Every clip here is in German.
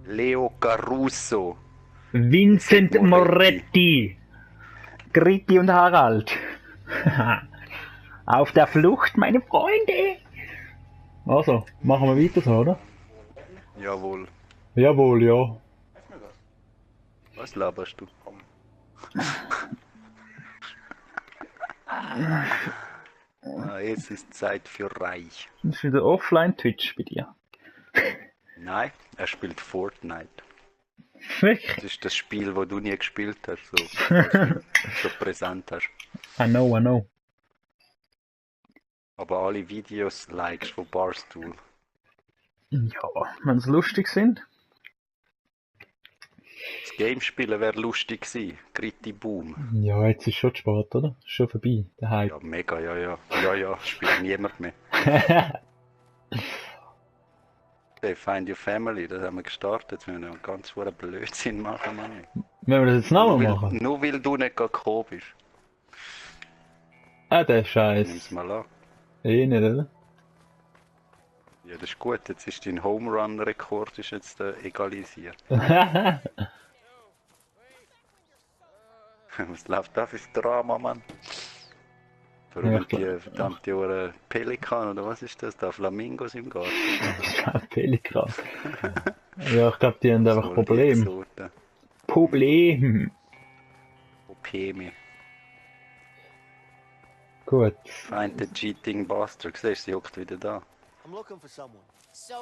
Leo Caruso. Vincent Moretti. Gritti und Harald. Auf der Flucht, meine Freunde. Also, machen wir weiter so, oder? Jawohl. Jawohl, ja. Was laberst du? Jetzt ist Zeit für Reich. Das ist wieder Offline-Twitch bei dir. Nein, er spielt Fortnite. Wirklich? Das ist das Spiel, das du nie gespielt hast, so präsent hast. I know. Aber alle Videos likest von Barstool. Ja, wenn sie lustig sind. Das Game spielen wäre lustig gewesen. Gritti Boom. Ja, jetzt ist schon spät, oder? Ist schon vorbei, der Hype. Ja, mega, ja. Ja, spielt niemand mehr. Hey, Find Your Family, das haben wir gestartet. Jetzt müssen wir einen ganz hohen Blödsinn machen, Mann. Wenn wir das jetzt nochmal machen? Nur weil du nicht gekommen bist. Ah, der Nimm's Scheiß. mal an. Eh nicht, oder? Ja, das ist gut. Jetzt ist dein Home Run Rekord egalisiert. Was läuft da fürs Drama, Mann? Warum Ja, haben die verdammte Pelikan oder was ist das? Da Flamingos im Garten? Pelikan. Ja, ich glaube, die haben einfach Voll die Probleme. Exoten. Problem. Opemi. Gut. Find the cheating bastard. Siehst du, sie juckt wieder da. I'm looking for someone.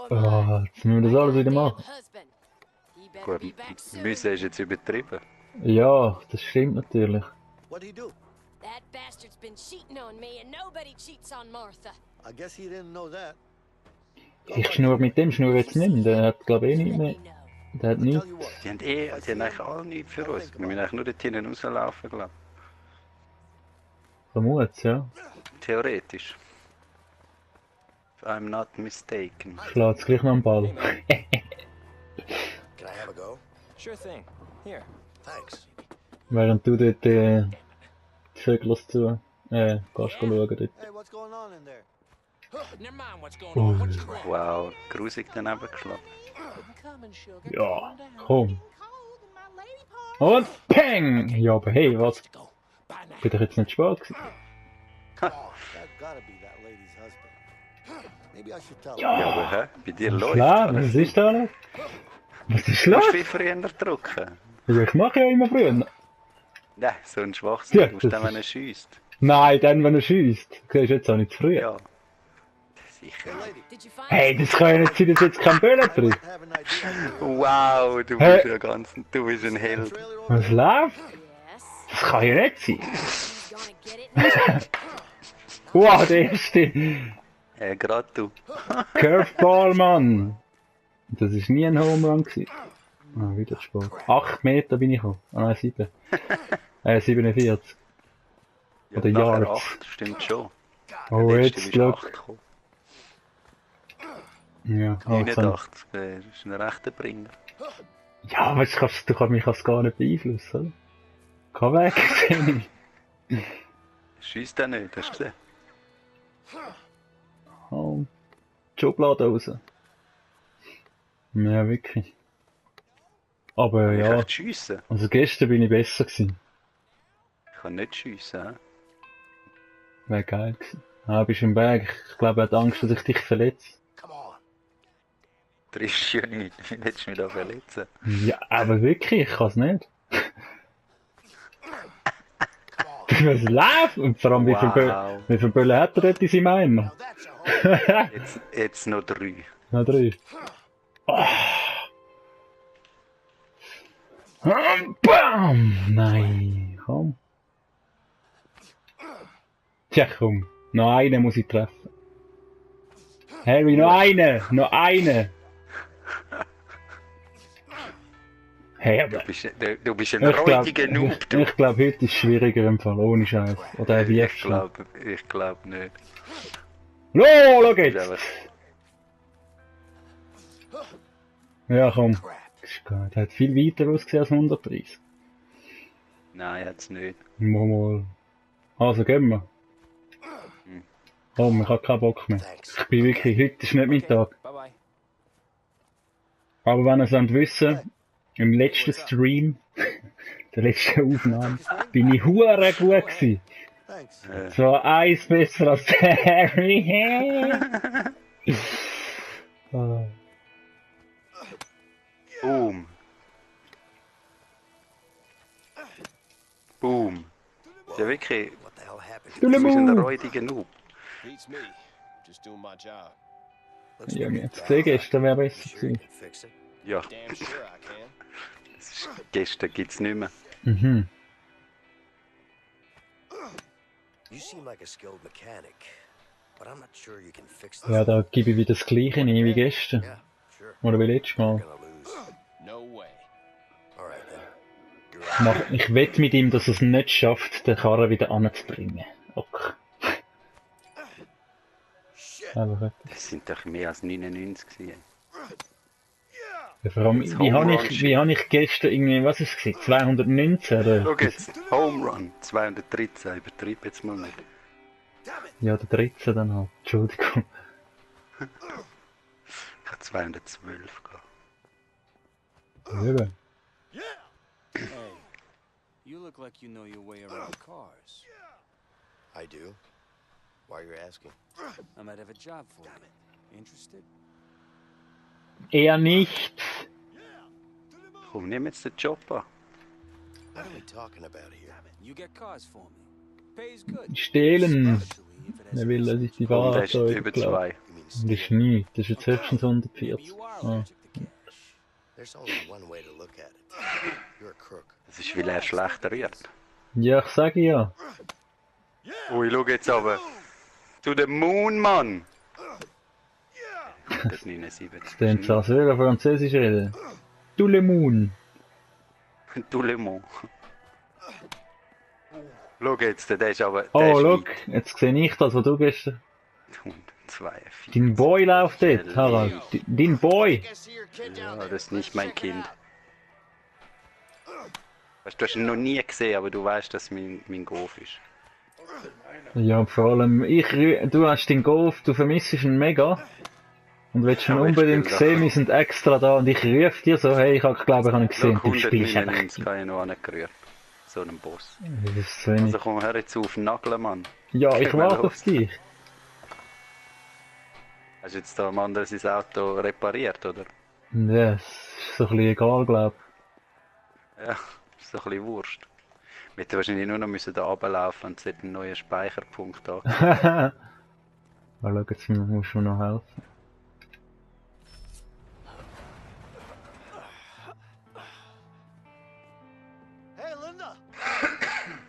Ah, jetzt müssen wir das alles wieder machen. Gut, Müsse ist jetzt übertrieben. Ja, das stimmt natürlich. What'd he do? That bastard's been cheating on me and nobody cheats on Martha. I guess he didn't know that. Ich schnur mit dem Schnur jetzt nicht mehr. Der hat, glaube ich, eh nicht mehr. Der hat Tell nichts. you what. Die haben eigentlich alle nichts für uns. Wir müssen eigentlich nur dort hinten rauslaufen, glaube Vermut's, ja. ich. Theoretisch. If I'm not mistaken. Schlägt's gleich noch am Ball. Can I have a go? Sure thing. Here. Thanks. Während du dort die Vögel zu gehst schauen dort. Hey, what's going on in there? Never mind what's going on. What you want? Wow, grusig daneben geschlagen. Ja, komm. Und Peng! Ja, aber hey, was? Go. Bye now. Bin doch jetzt nicht spät gewesen. That gotta be that lady's husband. Maybe I should tell her. Ja, aber hä? Bei dir läuft Klar, alles. was ist da los? Was ist Musst los? du viel früher drücken? Ja, ich mache ja immer früher. Nein, so ein Schwachsinn. Ja, Du musst das dann, wenn er ist- schießt. Nein, dann, wenn er schießt. Du siehst jetzt auch nicht zu früh. Ja. Sicher. Hey, lady. Did you find Hey, das kann ja nicht sein, dass jetzt kein Böller I drin might have an idea. Wow, du Hä? bist ja ganz... Du bist ein Held. Trailer over Was läuft? Yes. Das kann ja nicht sein. He's gonna get it. Wow, der erste Gerade du. Curveball, Mann. Das war nie ein Home Run gewesen. Ah, wieder zu spät. 8 Meter bin ich gekommen. Ah nein, 7. 47. Ja, Oder nachher Yards. 8, stimmt schon. Oh, Der letzte jetzt ist Glück. 8 gekommen. Ja, Ich oh, nicht kann... 8. Das ist ein rechter Bringer. Ja, aber du kannst mich das gar nicht beeinflussen, oder? Kann weg, sehe ich. Schießt er nicht, hast du gesehen? Oh, die Schublade raus. Ja, wirklich. Aber Ich ja, kann schiessen. also gestern bin ich besser gewesen. Ich kann nicht schiessen. Hä? Wäre geil gewesen. Ah, bist im Berg. Ich glaube, er hat Angst, dass ich dich verletze. Come on. Triffst ja nicht. Wie willst du mich da verletzen? Ja, aber wirklich, ich kann es nicht. Was läuft? Und vor allem, Wow. wie viele Bälle hat er dort in seinem Eimer? Now that's a home. Jetzt noch 3. Noch 3. Oh. Bam! Nein, komm. Tja, komm. Noch einen muss ich treffen. Harry, noch einen! Noch einen! Hey, aber Du bist ein ich räudiger Noob, du. glaub, heute ist es schwieriger im Fall, ohne Scheiß. Oder ein Ich Wiefchen. glaub nicht. Schau Ist jetzt! aber- Ja, komm. Crap. Ist geil. Der hat viel weiter ausgesehen als 130. Nein, hat's nicht. Mal. Also, gehen wir. Komm, ich hab keinen Bock mehr. Thanks. Ich bin wirklich, heute ist nicht mein Tag. Bye bye. Aber wenn ihr es wissen, im letzten Stream, der letzten Aufnahme, bin ich hure gut gewesen. Thanks. So eins besser als der Harry. Ah. Boom. Boom. Ist ja wirklich, What the hell happened? Du du bist ein Lemu. räudiger Noob. Beats me. Just doing my job. Looks Ja, like mir you jetzt got gesehen, it. gestern wäre You besser sure you gewesen. can fix it? Ja, Damn sure I can. das ist, gestern gibt's nicht mehr. Mhm. You seem like a skilled mechanic, but I'm not sure you can fix this. Ja, da gebe ich wieder das gleiche ein wie gestern. Yeah, sure. Oder wie letztes You're Mal. gonna lose. No way. Alright then. You're out. Ich wette mit ihm, dass er es nicht schafft, den Karren wieder anzubringen. Okay. Shit. Aber Das sind doch mehr als 99 gewesen. ja, vor allem, wie habe ich gestern irgendwie, was ist es, 219 oder? Schau jetzt, Home Run 213, übertreib jetzt mal nicht. Ja, der 13 dann halt, Entschuldigung. Ich habe 212 gehabt. Eben. Hey, you look like you know your way around cars. I do. Why you're asking? I might have a job for you. Interested? Eher nicht. Komm, nimm jetzt den Job an. What are we talking about here? You get cars for me. Pays good. Stehlen. Especially if it has Er will, dass ich die Und Ware der ist über 2. You mean Das ist nichts, das ist jetzt höchstens Maybe 140. you are Ah. allergic to cash. There's only one way to look at it. You're a crook. Das ist, weil er schlecht rührt. Ja, ich sage ja. Ui, schau jetzt aber. To the moon, Mann! Das 79. Den soll Französisch reden. Du le Moon. To le monde. Schau jetzt, der ist aber... Der Oh, ist look, jetzt sehe ich das, was du gestern... 142. Dein Boy läuft dort, Harald. Dein Boy. Ja, das ist nicht mein Kind. Weißt, du hast ihn noch nie gesehen, aber du weißt, dass mein Golf ist. Ja, vor allem, du hast den Golf, du vermisst ihn mega. Und willst ihn Ja, aber ich unbedingt spiel sehen, doch. wir sind extra da und ich rufe dir so, hey, ich glaube, ich habe ihn Schau, gesehen, du spielst einfach. 199 habe ich noch angerührt. So einen Boss. Das ist so wenig. Also komm, hör jetzt auf, nageln, Mann. Ja, ich geh mal warte los. auf dich. Hast du jetzt da am anderen sein Auto repariert, oder? Ja, das ist so ein bisschen egal, glaube Ja, ist doch ein bisschen Wurst. Wir hätten wahrscheinlich nur noch müssen da runterlaufen und es hätte einen neuen Speicherpunkt da. ich. Mal schauen, jetzt musst du mir noch helfen. Hey, Linda!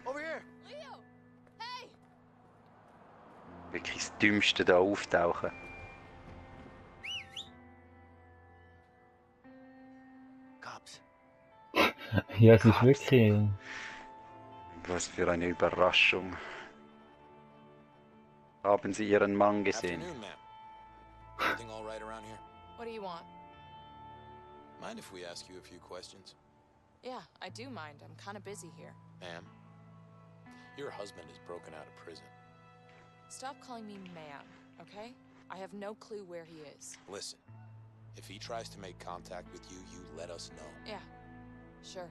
Over here! Leo! Hey! Wirklich das Dümmste da auftauchen. Cops. Ja, es ist wirklich... Was für eine Überraschung. Haben Sie Ihren Mann gesehen? Afternoon, ma'am. Everything all right around here? What do you want? Mind if we ask you a few questions? Yeah, I do mind. I'm kind of busy here. Ma'am, your husband is broken out of prison. Stop calling me ma'am, okay? I have no clue where he is. Listen, if he tries to make contact with you, you let us know. Yeah, sure.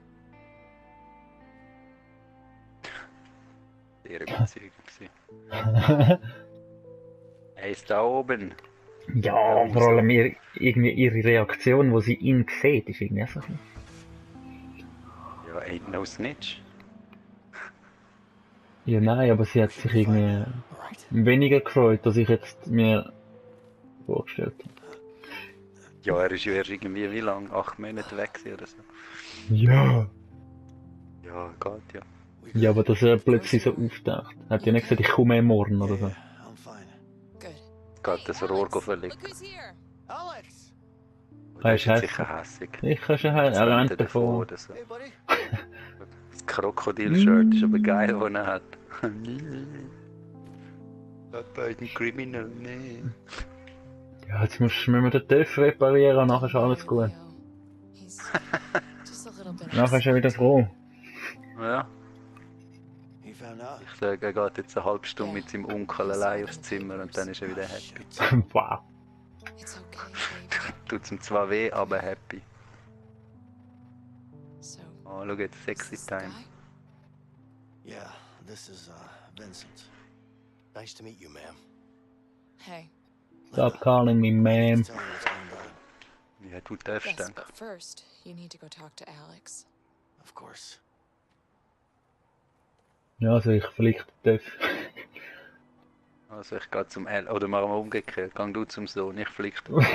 Sehr überzeugend gewesen. Er ist da oben. Ja, vor allem irgendwie ihre Reaktion, wo sie ihn sieht, ist irgendwie so... Ja, ain't no snitch. Ja, nein, aber sie hat sich irgendwie weniger gefreut, als ich jetzt mir vorgestellt habe. Ja, er ist ja erst irgendwie wie lang? 8 Monate weg gewesen oder so. Ja. Ja, geht ja. Ja, aber dass er plötzlich so auftaucht. Hat ja nicht gesagt, ich komme morgen oder so. Yeah, I'm fine. Good. Geht das Rohr verlegen. Look who's here. Alex! Er ist hässlich. sicher hässig. Ich kann schon her, er rennt davon. oder so. Hey, buddy. Das Krokodil-Shirt ist aber geil, was er hat. Papa ist ein Criminal, nee. Ja, jetzt müssen wir den TÜV reparieren und nachher ist alles gut. Leo. He's just a little bit Nachher ist er wieder froh. Ja, He found out. ich sage, er geht jetzt eine halbe Stunde mit seinem Onkel allein aufs Zimmer und dann ist er wieder happy. Wow. It's okay, baby. tut's ihm zwar weh, aber happy. So, Oh, schau jetzt, is sexy this the time. guy? Yeah, this is, Vincent. Nice to meet you, ma'am. Hey. Stop calling me ma'am. Tell me what's going down. Ja, du darfst Yes, denken. but first, you need to go talk to Alex. Of course. Ja, also ich vielleicht darf. Also ich gehe zum L. Oder machen wir umgekehrt. Gang du zum Sohn, ich flieg du. Ich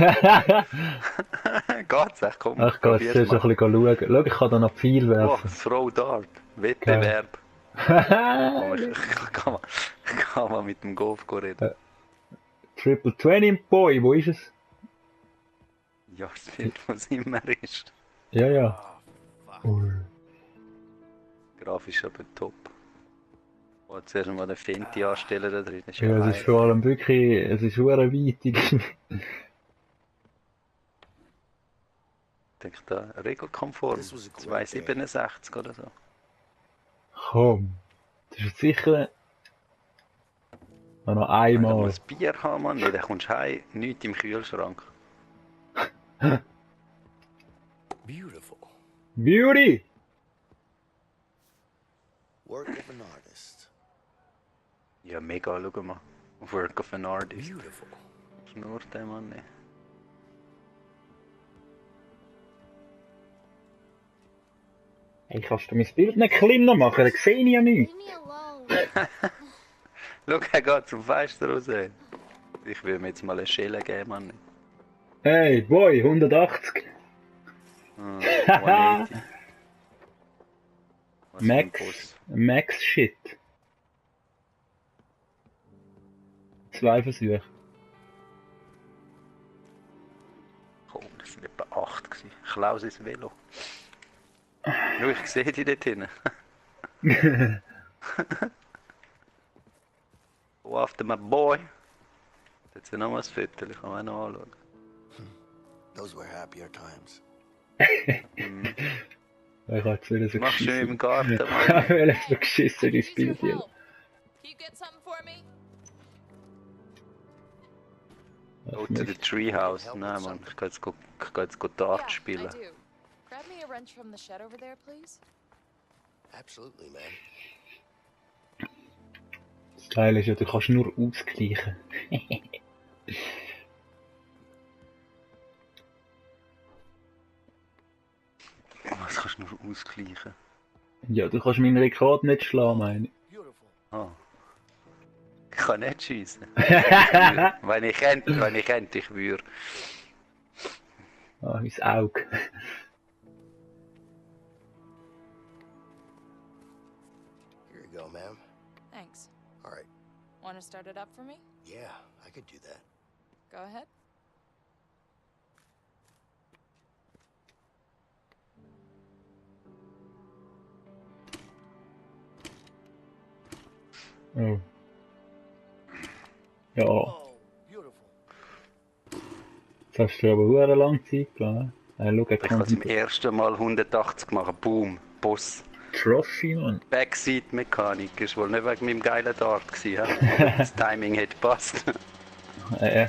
Geht's echt? Komm, gehe jetzt probier's zuerst so ein mal. bisschen schauen. Schau, ich kann da noch viel Oh, werfen. Throw Dart. Wettbewerb. Kann man mit dem Golf reden. Triple 20 Boy, wo ist es? Ja, es wird, was immer ist. Ja, ja. Ui. Grafisch aber top. Oh, zuerst mal den Fenty anstellen da drin. Das ist Ja, es ist vor allem wirklich, es ist sehr weitig. Ich denke da, regelkonform. This was a great 267 oder so. Komm. Das ist sicher. Noch Wenn du einmal. mal ein Bier haben, Mann, nee, dann kommst du heim, nichts im Kühlschrank. Beautiful. Beauty! Work of an artist. Ja, mega, schau mal. Work of an Artist. Beautiful. Schnurrt der Mann nicht. Hey, kannst du mein Bild nicht kleiner machen? Das sehe ich ja nicht. Leave me alone. Schau, er geht zum Fenster raus. Ich will mir jetzt mal eine Schelle geben, Mann. Hey, Boy, 180. 180. Was für ein Boss. Max Shit. 2 Versuche. Komm, das waren etwa 8 gewesen. Klaus ins Velo. Schau, ich sehe dich dort hinten. Go after my boy. Jetzt noch mal ein Viertel, ich kann mir auch noch anschauen. Those were happier times. Ich habe wieder so Mach schön im geschissen. Garten, Ich Mann. habe so geschissen ins Needs your Bild hier. help. Can you get something for me? Go to the treehouse. Nein, Mann, ich gehe jetzt Dart spielen. Yeah, I do. Grab me a wrench from the shed over there, please. Absolutely, ma'am. Das Teil ist ja, du kannst nur ausgleichen. Was kannst du nur ausgleichen? Ja, du kannst meinen Rekord nicht schlagen, meine ich. Beautiful. Ah. Ich kann nicht schiessen. Wenn ich könnte, ich würde. Ah, mein Auge. Here you go, ma'am. Thanks. All right. Want to start it up for me? Yeah, I could do that. Go ahead. Oh. Ja, Oh, beautiful. jetzt hast du aber sehr lange Zeit gelassen. Schau, er Ich kann zum ersten Mal 180 machen. Boom. Boss. Trophy, Mann. Backseat-Mechanik. Ist wohl nicht wegen meinem geilen Dart gewesen. Ja? Das Timing hat gepasst. Ja.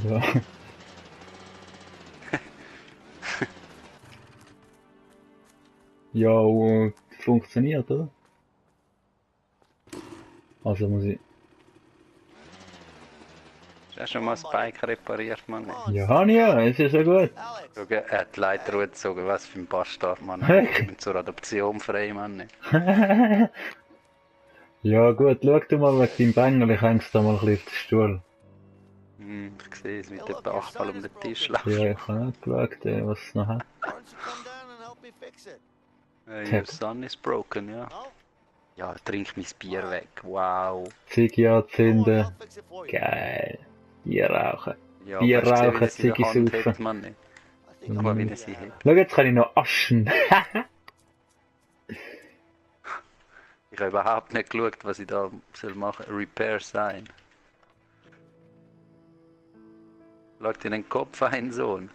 Ja. Ja, und funktioniert, oder? Also muss ich... Hast du schon mal Spike repariert, Mann? Ja, habe ich ja, es ist ja gut. Alex. Schau, er hat die Leiter hochgezogen. Was für ein Bastard, Mann. Ich bin zur Adoption frei, Mann. Ja gut, schau du mal wegen deinem Bengel, ich häng's da mal ein bisschen auf den Stuhl. Ich sehe es, mit etwa 8 Mal um den Tisch laufen. Ja, ich habe nicht geschaut, was es noch hat. Why don't you come down and help me fix it? Your son is broken, ja. No? Ja, trink mein Bier weg. Wow. Ziggy Go on, anzünden. I'll fix it for you. Geil. Bier rauchen. Ja, Bier hast du gesehen, wie rauchen, das in der Ziggy Hand saufen. hat, Mann? I think Aber I'll wie give er you sie a hat. Schau, jetzt kann ich noch aschen. Ich habe überhaupt nicht geschaut, was ich da soll machen soll. Repair sein. Schau dir den Kopf ein, Sohn.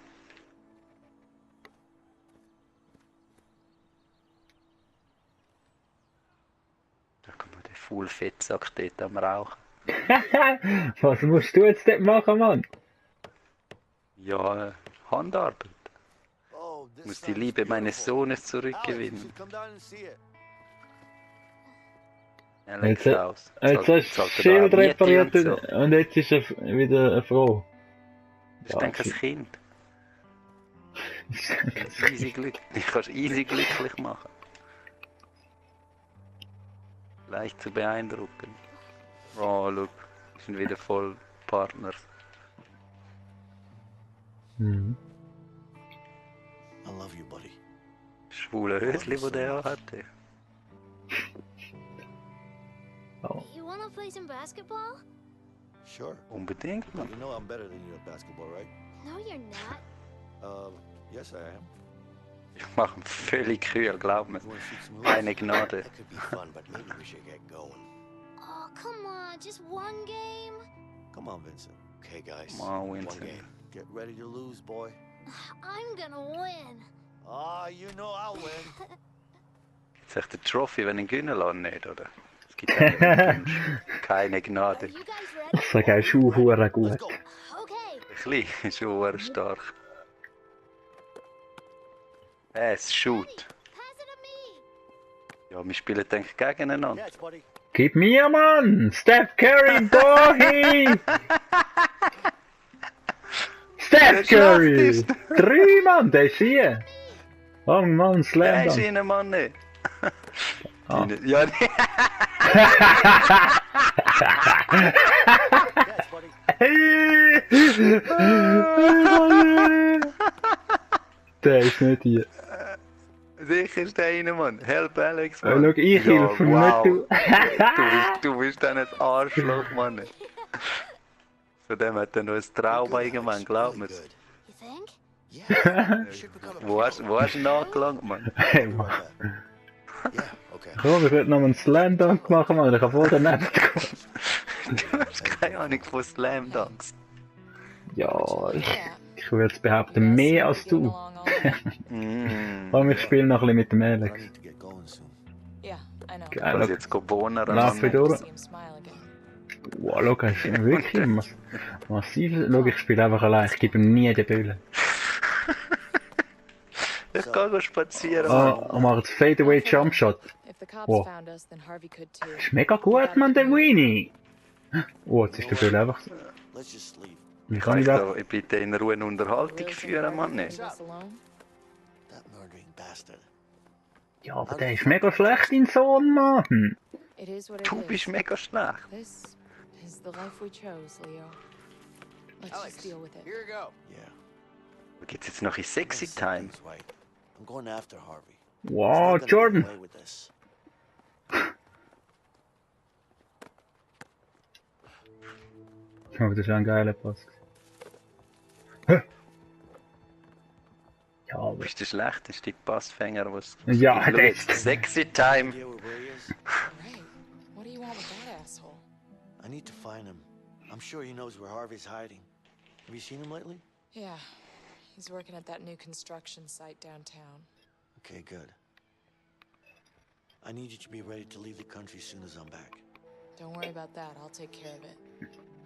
Da kann man den Full Fettsack dort am Rauchen. Was musst du jetzt dort machen, Mann? Ja, Handarbeit. Oh, this Muss die sun is Liebe meines beautiful. Sohnes Alex, you zurückgewinnen. should come down and see it. Alex Jetzt, aus. jetzt hast du das Schild repariert und jetzt ist er wieder eine Frau. Ich denke, das Kind. Easy glücklich. Ich kann es easy glücklich machen. Leicht zu beeindrucken. Oh, look. Wir sind wieder voll Partners. Mhm. I love you, buddy. Schwule Hösli, wo der auch hatte. You wanna play some basketball? Sure. Unbedingt, Mann. You know I'm better than you at basketball, right? No, you're not. Yes, I am. Ich mache ihn völlig kühl, glaub mir. You wanna shoot some hoops? Keine Gnade. That could be fun, but maybe we should get going. Oh, come on, just one game? Come on, Vincent. Okay, guys. Come on, One Vincent. game. Get ready to lose, boy. I'm gonna win. Ah, you know I'll win. Jetzt echt der Trophy, wenn ich gewinnen lasse, nicht, oder? Es gibt keine, keine Are Gnade. you guys ready? Das sage ich schon hure gut. Let's go. Okay. Ein klein ist schon sehr stark. Es shoot. Pass it to me. Ja, wir spielen, denke ich, gegeneinander. Catch, buddy. Gib mir, Mann! Steph Curry, boy! Steph Curry! 3, Mann, der ist hier! Oh Mann, Der Slam ist Dunk. ihnen, Mann, nicht. Ah. Ja, nee. Catch, buddy. Der ist nicht hier. Sicher ist der eine, Mann. Help Alex, Oh, Mann. schau, ich helfe ihm, nicht du. Du bist dann ein Arschloch, Mann. Von dem hat er noch ein Trauma irgendwann, glaub mir. Good. You think? Yeah. You should become a Wo hast du ihn angelangt, Mann? Hey, Mann. Yeah, okay. Komm, wir könnten noch einen Slam Dunk machen, Mann. Ich kann voll daneben kommen. Du hast keine Ahnung von Slam Dunks. Ja, Yeah. ich würde jetzt behaupten, mehr als Getting du. along all right. Komm, ich spiele noch ein bisschen mit dem I Alex. need to get going soon. Yeah, I know. Geil, Was schau. jetzt Bohnen Lauf Mann. wieder. See him smile again. Wow, schau, er ist wirklich massiv. Schau, ich spiele einfach allein. Ich gebe ihm nie den Böllen. Ich kann spazieren, Mann. Oh, mach jetzt Fadeaway Jump Shot. If the cops Wow. found us, then Harvey could too. Ist mega gut, Mann, der Winnie. Oh, jetzt ist der Böll einfach. Let's just leave. Wie Kann kann ich ich das? da bitte in Ruhe eine Unterhaltung Really think führen, Mann? Harvey Nicht? leave us alone? That murdering bastard. Ja, aber der ist mega schlecht, dein Sohn, Mann. It is what it Du is. bist mega schlecht. This is the life we chose, Leo. Let's Alex, just deal with it. here you go. Yeah. Geht's jetzt noch in Sexy Let's set Time? things right. I'm going after Harvey. Wow, He's not gonna get Jordan. away with this. Oh, das ist ein geiler Pass. Hä? Ja, aber... Bist du schlecht? Das ist die Passfänger, was... Ja, Schau das- jetzt, Sexy Time! Idea where he is? Right. What do you want with that asshole? I need to find him. I'm sure he knows where Harvey's hiding. Have you seen him lately? Yeah, he's working at that new construction site downtown. Okay, good. I need you to be ready to leave the country as soon as I'm back. Don't worry about that. I'll take care of it.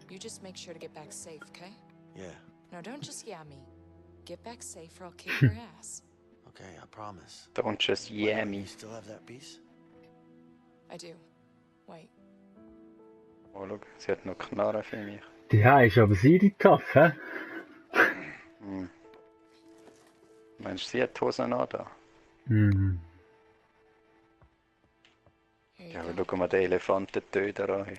You just make sure to get back safe, okay? Yeah, No, don't just yeah me. Get back safe or I'll kick your ass. okay, I promise. Don't just yeah You me. still have that piece? I do. Wait. Oh, schau, sie hat noch Knarre für mich. Die ist aber sie die tough, hä? Hm. Meinst du, sie hat die Hosen an da? Hm. Here you Ja, go. aber schau mal den Elefantentöter an.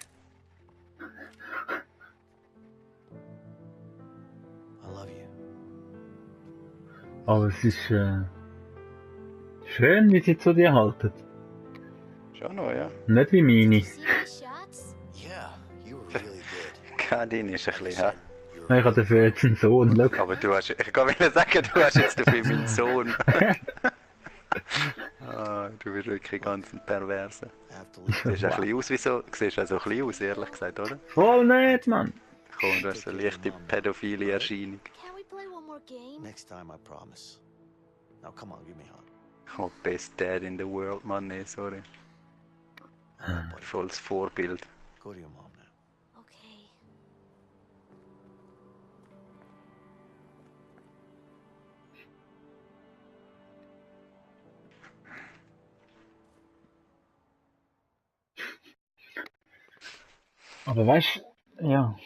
I love you. Aber es ist schön, wie sie zu dir halten. Schon noch, ja. Nicht wie Did meine. you see my shots? Yeah, you were really good. Kadin ist ein bisschen, hä? Ich habe dafür jetzt einen Sohn, schau. Aber du hast, ich kann wieder sagen, du hast jetzt dafür meinen Sohn. Ah, du bist wirklich ganz ein Perverser. I have to leave. Siehst ein bisschen aus wie so, siehst also ein bisschen aus, ehrlich gesagt, oder? Voll nicht, Mann. Komm, du hast eine leichte pädophile Erscheinung. Can we play one more game? Next time, I promise. Now, come on, give me a hug. Oh, best dad in the world, Mann, nee, sorry. Alright, buddy. Volles Vorbild. Go to your mom now. Okay. Aber weißt du, ja.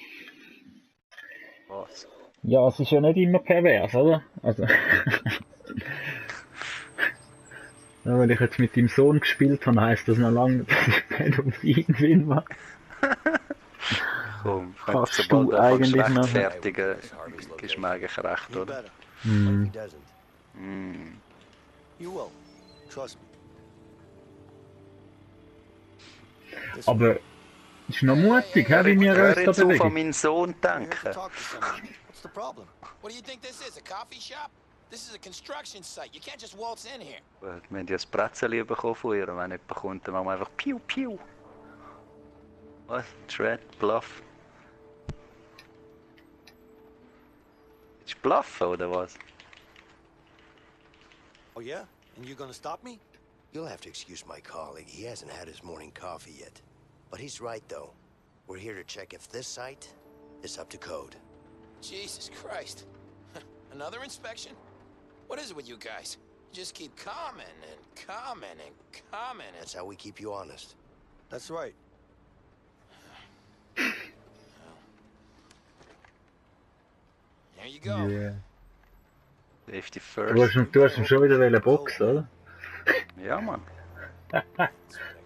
Was? Ja, es ist ja nicht immer pervers, oder? Also. Ja, weil ich jetzt mit deinem Sohn gespielt habe, heisst das noch lange, dass ich nicht um ihn bin. Komm, Kannst sobald du du eigentlich anfängst noch- rechtfertigen, gibst du mir eigentlich recht, You oder? better. Hm. He doesn't. Mm. You will. Trust me. This Aber ist noch mutig, hä, wie wir Hör uns da jetzt auf an bewegen. meinen Sohn We're here to denken. talk to someone. What's the problem? What do you think this is? A coffee shop? This is a construction site. You can't just waltz in here. Gut, wir haben ja das Brezel bekommen von ihr. Wenn jemand kommt, dann machen wir einfach Piu Piu. Was? Shred? Bluff? Ist bluffen oder was? Oh yeah? And you're gonna stop me? You'll have to excuse my colleague. He hasn't had his morning coffee yet. But he's right, though. We're here to check if this site is up to code. Jesus Christ. Another inspection? What is it with you guys? You just keep commenting, commenting, commenting. That's how we keep you honest. That's right. There you go. Yeah. Safety Du hast first. ihn schon wieder boxen, oder? Ja, Mann. That's what I